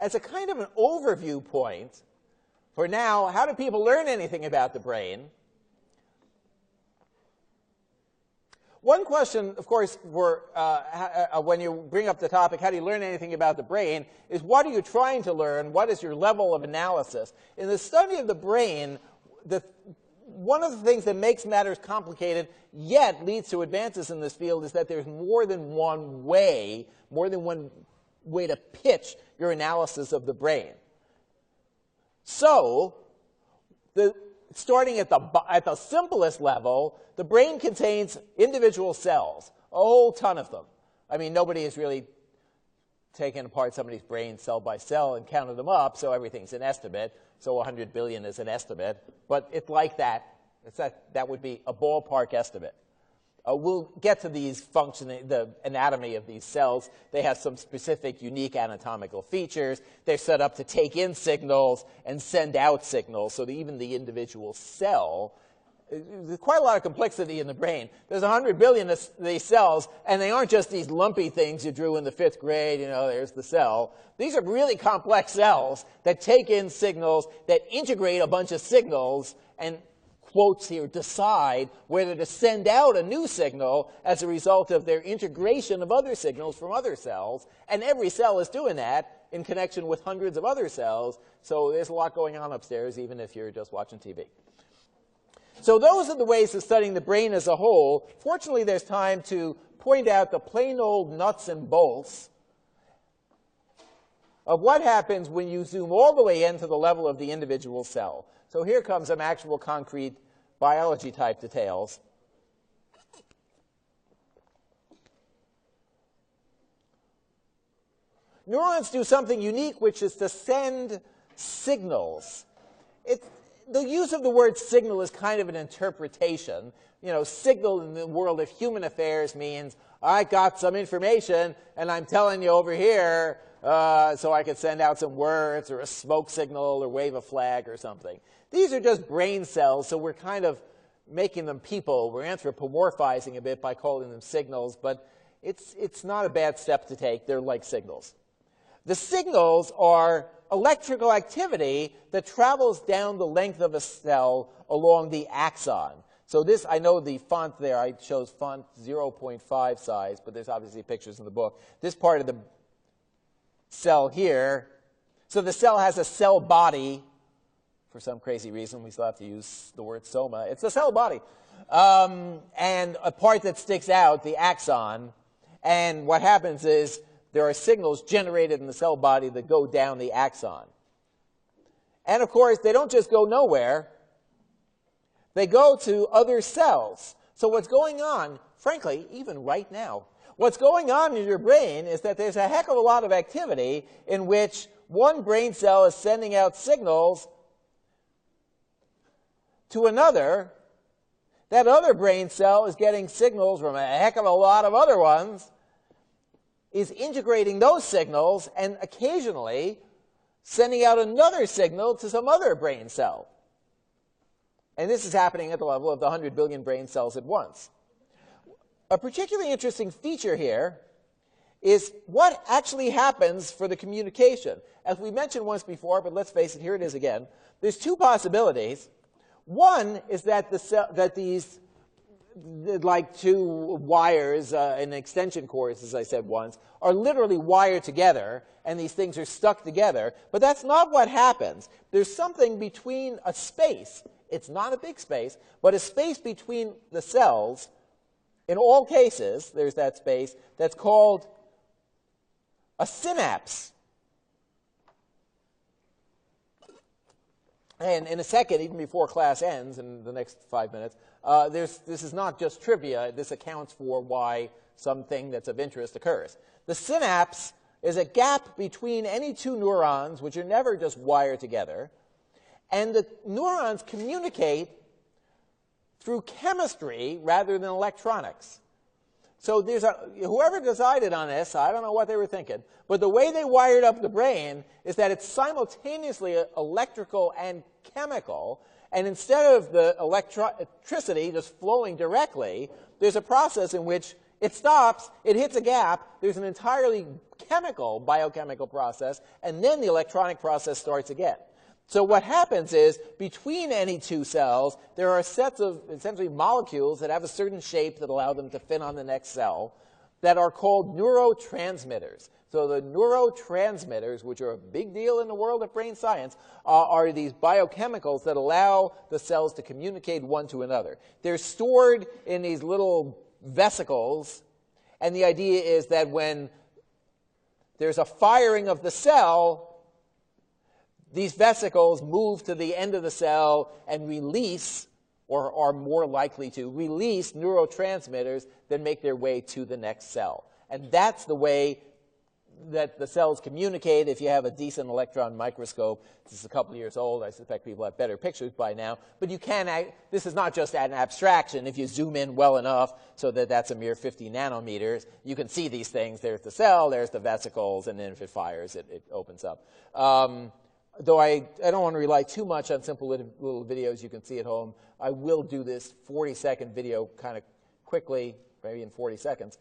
as a kind of an overview point for now, how do people learn anything about the brain? One question, of course, when you bring up the topic, how do you learn anything about the brain, is what are you trying to learn? What is your level of analysis? In the study of the brain, one of the things that makes matters complicated, yet leads to advances in this field, is that there's more than one way to pitch your analysis of the brain. So, starting at the simplest level, the brain contains individual cells, a whole ton of them. I mean, nobody has really taken apart somebody's brain cell by cell and counted them up, so everything's an estimate. So 100 billion is an estimate, but it's like that. That would be a ballpark estimate. We'll get to the anatomy of these cells. They have some specific unique anatomical features. They're set up to take in signals and send out signals, so that even the individual cell, there's quite a lot of complexity in the brain. There's 100 billion of these cells, and they aren't just these lumpy things you drew in the 5th grade, there's the cell. These are really complex cells that take in signals, that integrate a bunch of signals, and quotes here, decide whether to send out a new signal as a result of their integration of other signals from other cells. And every cell is doing that in connection with hundreds of other cells. So there's a lot going on upstairs, even if you're just watching TV. So those are the ways of studying the brain as a whole. Fortunately, there's time to point out the plain old nuts and bolts of what happens when you zoom all the way into the level of the individual cell. So here comes some actual concrete biology-type details. Neurons do something unique, which is to send signals. The use of the word signal is kind of an interpretation. Signal in the world of human affairs means I got some information, and I'm telling you over here so I could send out some words or a smoke signal or wave a flag or something. These are just brain cells, so we're kind of making them people. We're anthropomorphizing a bit by calling them signals, but it's not a bad step to take. They're like signals. The signals are electrical activity that travels down the length of a cell along the axon. So this, I know the font there, I chose font 0.5 size, but there's obviously pictures in the book. This part of the cell here, so the cell has a cell body. For some crazy reason, we still have to use the word soma. It's a cell body. And a part that sticks out, the axon. And what happens is there are signals generated in the cell body that go down the axon. And of course, they don't just go nowhere. They go to other cells. So what's going on, frankly, even right now, what's going on in your brain is that there's a heck of a lot of activity in which one brain cell is sending out signals to another. That other brain cell is getting signals from a heck of a lot of other ones, is integrating those signals, and occasionally sending out another signal to some other brain cell. And this is happening at the level of the 100 billion brain cells at once. A particularly interesting feature here is what actually happens for the communication. As we mentioned once before, but let's face it, here it is again. There's two possibilities. One is that these, like two wires in extension cords, as I said once, are literally wired together, and these things are stuck together. But that's not what happens. There's something between a space. It's not a big space, but a space between the cells. In all cases, there's that space that's called a synapse. And in a second, even before class ends, in the next 5 minutes, this is not just trivia. This accounts for why something that's of interest occurs. The synapse is a gap between any two neurons, which are never just wired together. And the neurons communicate through chemistry rather than electronics. So whoever decided on this, I don't know what they were thinking, but the way they wired up the brain is that it's simultaneously electrical and chemical, and instead of the electricity just flowing directly, there's a process in which It stops, it hits a gap, there's an entirely biochemical process, and then the electronic process starts again. So what happens is, between any two cells, there are sets of essentially molecules that have a certain shape that allow them to fit on the next cell that are called neurotransmitters. So the neurotransmitters, which are a big deal in the world of brain science, are these biochemicals that allow the cells to communicate one to another. They're stored in these little vesicles, and the idea is that when there's a firing of the cell, these vesicles move to the end of the cell and release, or are more likely to release, neurotransmitters that make their way to the next cell. And that's the way that the cells communicate. If you have a decent electron microscope, this is a couple of years old, I suspect people have better pictures by now, but you can, this is not just an abstraction. If you zoom in well enough so that that's a mere 50 nanometers, you can see these things. There's the cell, there's the vesicles, and then if it fires, it opens up. Though I don't want to rely too much on simple little videos you can see at home, I will do this 40-second video kind of quickly, maybe in 40 seconds.